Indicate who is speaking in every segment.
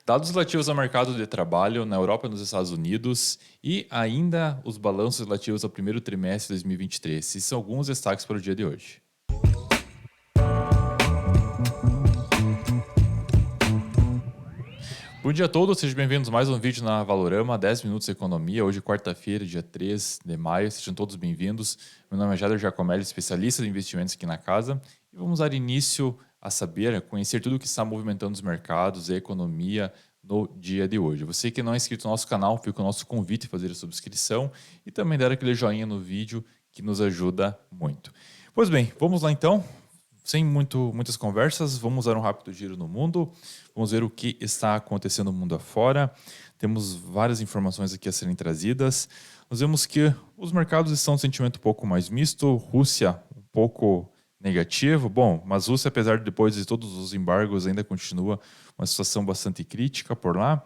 Speaker 1: Dados relativos ao mercado de trabalho na Europa e nos Estados Unidos e ainda os balanços relativos ao primeiro trimestre de 2023. Esses são alguns destaques para o dia de hoje. Bom dia a todos, sejam bem-vindos a mais um vídeo na Valorama, 10 minutos de economia. Hoje, quarta-feira, dia 3 de maio. Sejam todos bem-vindos. Meu nome é Jader Giacomelli, especialista de investimentos aqui na casa. E vamos dar início a saber, a conhecer tudo o que está movimentando os mercados e a economia no dia de hoje. Você que não é inscrito no nosso canal, fica o nosso convite a fazer a subscrição e também dar aquele joinha no vídeo que nos ajuda muito. Pois bem, vamos lá então. Sem muitas conversas, vamos dar um rápido giro no mundo, vamos ver o que está acontecendo no mundo afora. Temos várias informações aqui a serem trazidas. Nós vemos que os mercados estão em sentimento um pouco mais misto, Rússia um pouco negativo. Bom, mas Rússia, apesar de depois de todos os embargos, ainda continua uma situação bastante crítica por lá.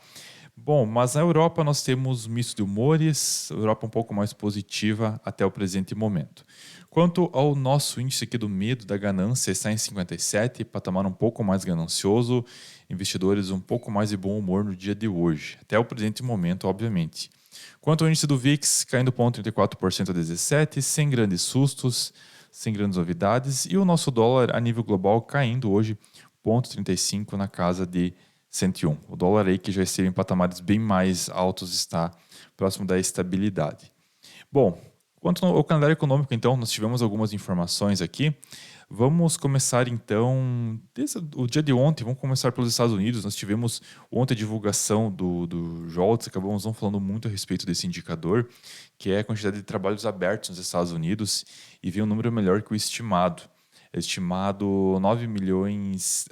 Speaker 1: Bom, mas na Europa nós temos misto de humores, Europa um pouco mais positiva até o presente momento. Quanto ao nosso índice aqui do medo da ganância, está em 57, patamar um pouco mais ganancioso, investidores um pouco mais de bom humor no dia de hoje, até o presente momento, obviamente. Quanto ao índice do VIX, caindo 0,34% a 17, sem grandes sustos, sem grandes novidades, e o nosso dólar a nível global caindo hoje 0,35 na casa de 101. O dólar aí que já esteve em patamares bem mais altos está próximo da estabilidade. Bom, quanto ao calendário econômico, então, nós tivemos algumas informações aqui. Vamos começar, então, desde o dia de ontem, vamos começar pelos Estados Unidos. Nós tivemos ontem a divulgação do JOLTS, acabamos não falando muito a respeito desse indicador, que é a quantidade de trabalhos abertos nos Estados Unidos, e veio um número melhor que o estimado. Estimado 9 milhões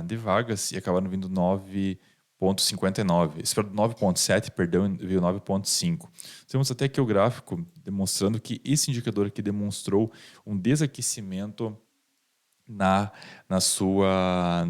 Speaker 1: de vagas e acabaram vindo 9,59. Esse 9,7, perdão, veio 9,5. Temos até aqui o gráfico demonstrando que esse indicador aqui demonstrou um desaquecimento na sua...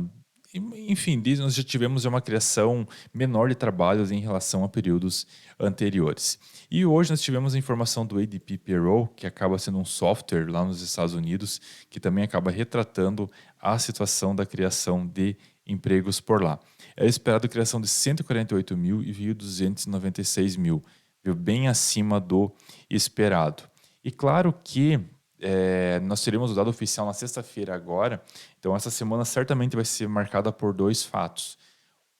Speaker 1: Enfim, nós já tivemos uma criação menor de trabalhos em relação a períodos anteriores. E hoje nós tivemos a informação do ADP Payroll, que acaba sendo um software lá nos Estados Unidos, que também acaba retratando a situação da criação de empregos por lá. É esperado a criação de 148 mil e veio 296 mil, veio bem acima do esperado. E claro que nós teremos o dado oficial na sexta-feira agora, então essa semana certamente vai ser marcada por dois fatos.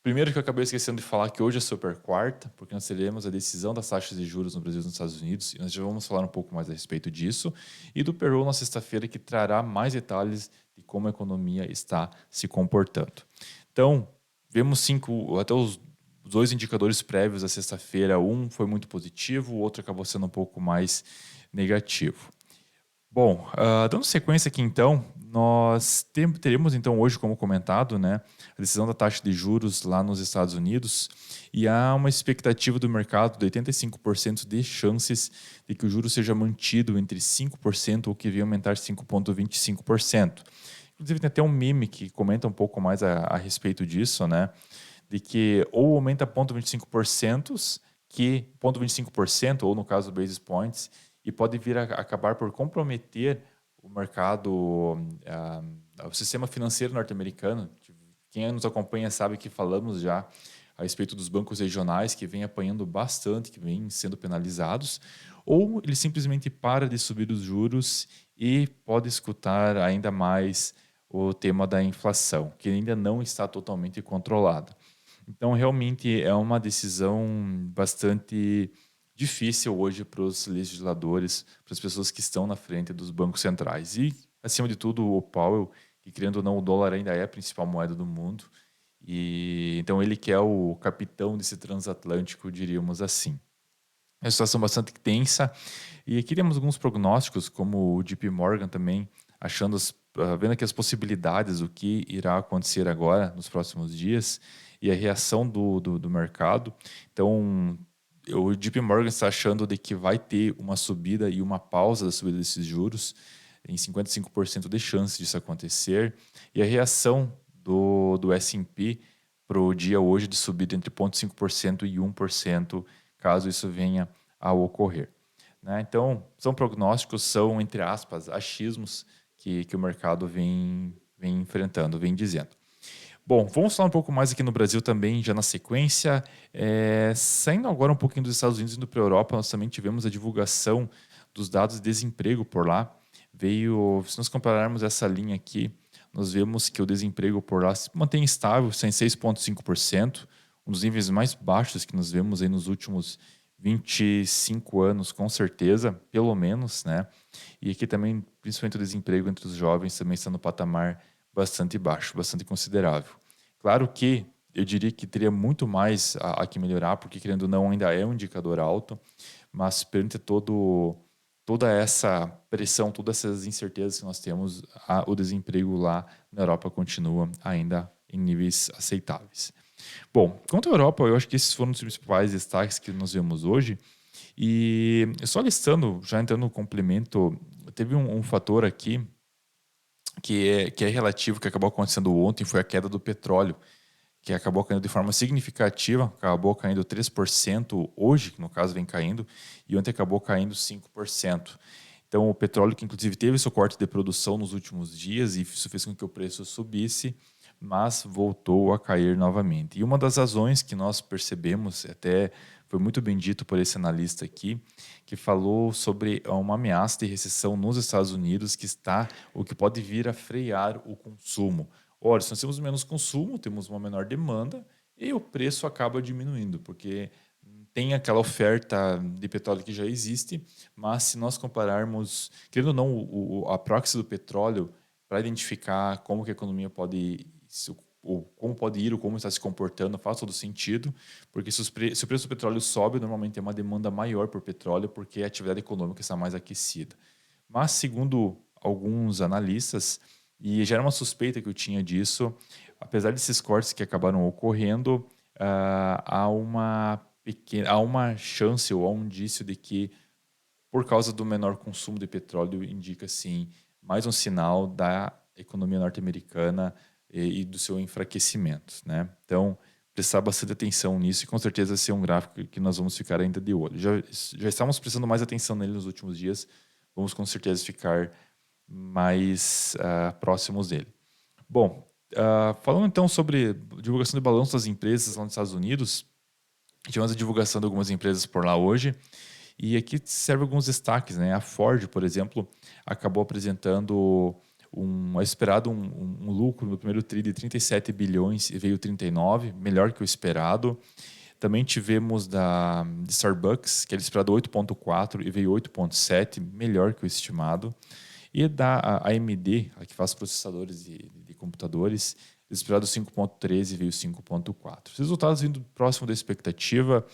Speaker 1: Primeiro, que eu acabei esquecendo de falar, que hoje é super quarta, porque nós teremos a decisão das taxas de juros no Brasil e nos Estados Unidos, e nós já vamos falar um pouco mais a respeito disso, e do payroll na sexta-feira, que trará mais detalhes de como a economia está se comportando. Então, vemos até os dois indicadores prévios da sexta-feira, um foi muito positivo, o outro acabou sendo um pouco mais negativo. Bom, dando sequência aqui então, nós teremos então hoje, como comentado, né, a decisão da taxa de juros lá nos Estados Unidos, e há uma expectativa do mercado de 85% de chances de que o juro seja mantido entre 5% ou que venha aumentar 5,25%. Inclusive tem até um meme que comenta um pouco mais a respeito disso, né, de que ou aumenta 0,25%, que 0,25%, ou no caso basis points, e pode vir a acabar por comprometer o mercado, o sistema financeiro norte-americano. Quem nos acompanha sabe que falamos já a respeito dos bancos regionais que vêm apanhando bastante, que vêm sendo penalizados, ou ele simplesmente para de subir os juros e pode escutar ainda mais o tema da inflação, que ainda não está totalmente controlada. Então, realmente é uma decisão bastante difícil hoje para os legisladores, para as pessoas que estão na frente dos bancos centrais. E, acima de tudo, o Powell, que, querendo ou não, o dólar ainda é a principal moeda do mundo. E então ele que é o capitão desse transatlântico, diríamos assim. É uma situação bastante tensa. E aqui temos alguns prognósticos, como o JP Morgan também, vendo aqui as possibilidades do que irá acontecer agora, nos próximos dias, e a reação do mercado. Então, o JP Morgan está achando de que vai ter uma subida e uma pausa da subida desses juros, em 55% de chance disso acontecer, e a reação do S&P para o dia hoje de subida entre 0,5% e 1%, caso isso venha a ocorrer. Né? Então, são prognósticos, são, entre aspas, achismos que o mercado vem enfrentando, vem dizendo. Bom, vamos falar um pouco mais aqui no Brasil também, já na sequência. Saindo agora um pouquinho dos Estados Unidos e indo para a Europa, nós também tivemos a divulgação dos dados de desemprego por lá. Se nós compararmos essa linha aqui, nós vemos que o desemprego por lá se mantém estável, em 6,5%, um dos níveis mais baixos que nós vemos aí nos últimos 25 anos, com certeza, pelo menos, né? E aqui também, principalmente o desemprego entre os jovens também está no patamar bastante baixo, bastante considerável. Claro que eu diria que teria muito mais a que melhorar, porque querendo ou não ainda é um indicador alto, mas perante toda essa pressão, todas essas incertezas que nós temos, o desemprego lá na Europa continua ainda em níveis aceitáveis. Bom, quanto à Europa, eu acho que esses foram os principais destaques que nós vemos hoje. E só listando, já entrando no complemento, teve um fator aqui que é relativo, que acabou acontecendo ontem, foi a queda do petróleo, que acabou caindo de forma significativa, acabou caindo 3% hoje, que no caso vem caindo, e ontem acabou caindo 5%. Então, o petróleo, que inclusive teve seu corte de produção nos últimos dias, e isso fez com que o preço subisse, mas voltou a cair novamente. E uma das razões que nós percebemos, até foi muito bem dito por esse analista aqui, que falou sobre uma ameaça de recessão nos Estados Unidos o que pode vir a frear o consumo. Ora, se nós temos menos consumo, temos uma menor demanda e o preço acaba diminuindo, porque tem aquela oferta de petróleo que já existe, mas se nós compararmos, querendo ou não, a proxy do petróleo para identificar como que a economia pode ou como pode ir ou como está se comportando faz todo sentido, porque se o preço do petróleo sobe, normalmente tem uma demanda maior por petróleo porque a atividade econômica está mais aquecida. Mas, segundo alguns analistas, e já era uma suspeita que eu tinha disso, apesar desses cortes que acabaram ocorrendo, há uma chance ou há um indício de que, por causa do menor consumo de petróleo, indica sim mais um sinal da economia norte-americana e do seu enfraquecimento, né? Então, prestar bastante atenção nisso e com certeza ser um gráfico que nós vamos ficar ainda de olho. Já estávamos prestando mais atenção nele nos últimos dias, vamos com certeza ficar mais próximos dele. Bom, falando então sobre divulgação de balanço das empresas lá nos Estados Unidos, tivemos a divulgação de algumas empresas por lá hoje, e aqui serve alguns destaques, né? A Ford, por exemplo, acabou apresentando um lucro no primeiro TRI de 37 bilhões e veio 39, melhor que o esperado. Também tivemos de Starbucks, que era esperado 8,4 e veio 8,7, melhor que o estimado. E da AMD, a que faz processadores de computadores, esperado 5,13 e veio 5,4. Os resultados vindo próximo da expectativa.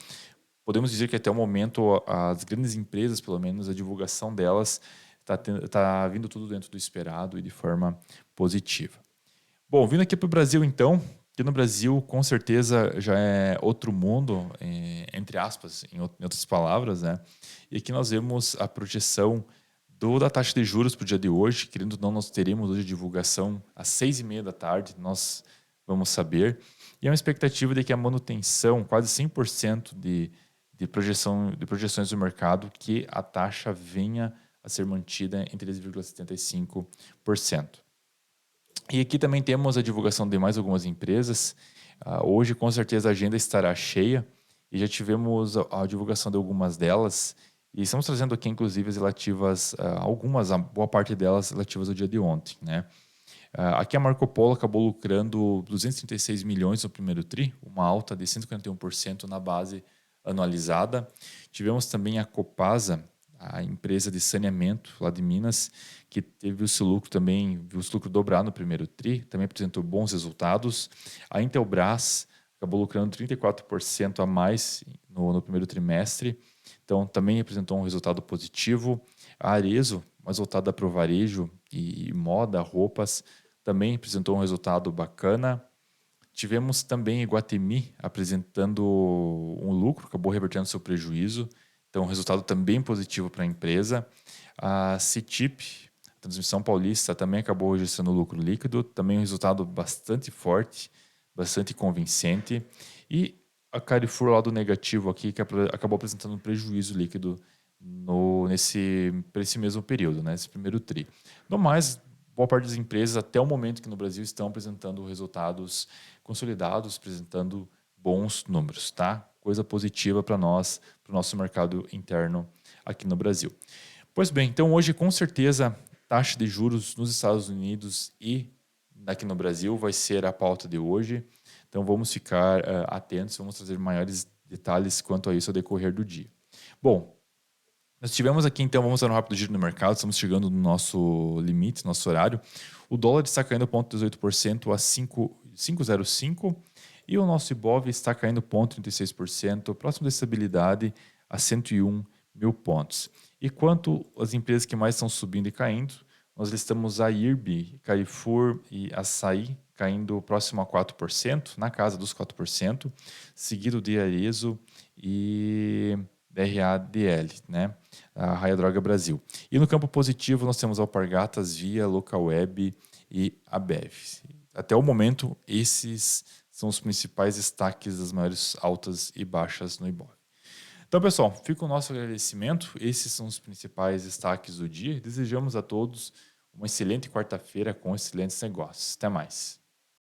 Speaker 1: Podemos dizer que até o momento as grandes empresas, pelo menos a divulgação delas, está vindo tudo dentro do esperado e de forma positiva. Bom, vindo aqui para o Brasil então, aqui no Brasil com certeza já é outro mundo, entre aspas, em outras palavras, né? E aqui nós vemos a projeção da taxa de juros para o dia de hoje, querendo ou não, nós teremos hoje a divulgação às 6h30 da tarde, nós vamos saber. E é uma expectativa de que a manutenção, quase 100% de projeções do mercado, que a taxa venha a ser mantida em 3,75%. E aqui também temos a divulgação de mais algumas empresas. Hoje, com certeza, a agenda estará cheia e já tivemos a divulgação de algumas delas. E estamos trazendo aqui, inclusive, as relativas, a boa parte delas relativas ao dia de ontem, né? Aqui a Marco Polo acabou lucrando 236 milhões no primeiro TRI, uma alta de 141% na base anualizada. Tivemos também a Copasa, a empresa de saneamento lá de Minas, que teve o seu lucro também, viu o seu lucro dobrar no primeiro TRI, também apresentou bons resultados. A Intelbras acabou lucrando 34% a mais no primeiro trimestre, então também apresentou um resultado positivo. A Arezzo, mais voltada para o varejo e moda, roupas, também apresentou um resultado bacana. Tivemos também Iguatemi apresentando um lucro, acabou revertendo seu prejuízo, então um resultado também positivo para a empresa. A CETIP, a Transmissão Paulista, também acabou registrando lucro líquido, também um resultado bastante forte, bastante convincente. E a Carrefour, lado negativo aqui, que acabou apresentando um prejuízo líquido para esse mesmo período, né, esse primeiro TRI. No mais, boa parte das empresas, até o momento que no Brasil, estão apresentando resultados consolidados, apresentando bons números, tá? Coisa positiva para nós, para o nosso mercado interno aqui no Brasil. Pois bem, então hoje, com certeza, taxa de juros nos Estados Unidos e aqui no Brasil vai ser a pauta de hoje. Então vamos ficar atentos, vamos trazer maiores detalhes quanto a isso ao decorrer do dia. Bom, nós tivemos aqui, então, vamos dar um rápido giro no mercado, estamos chegando no nosso limite, nosso horário. O dólar está caindo 0,18% a 5,05 e o nosso Ibov está caindo 0,36%, próximo da estabilidade a 101 mil pontos. E quanto às empresas que mais estão subindo e caindo, nós listamos a IRB, Carrefour e Açaí caindo próximo a 4%, na casa dos 4%, seguido de Arezzo e BRADL, né? A Raia Droga Brasil. E no campo positivo nós temos Alpargatas, Via, Localweb e a Bev. Até o momento, esses são os principais destaques das maiores altas e baixas no Ibov. Então, pessoal, fica o nosso agradecimento. Esses são os principais destaques do dia. Desejamos a todos uma excelente quarta-feira com excelentes negócios. Até mais.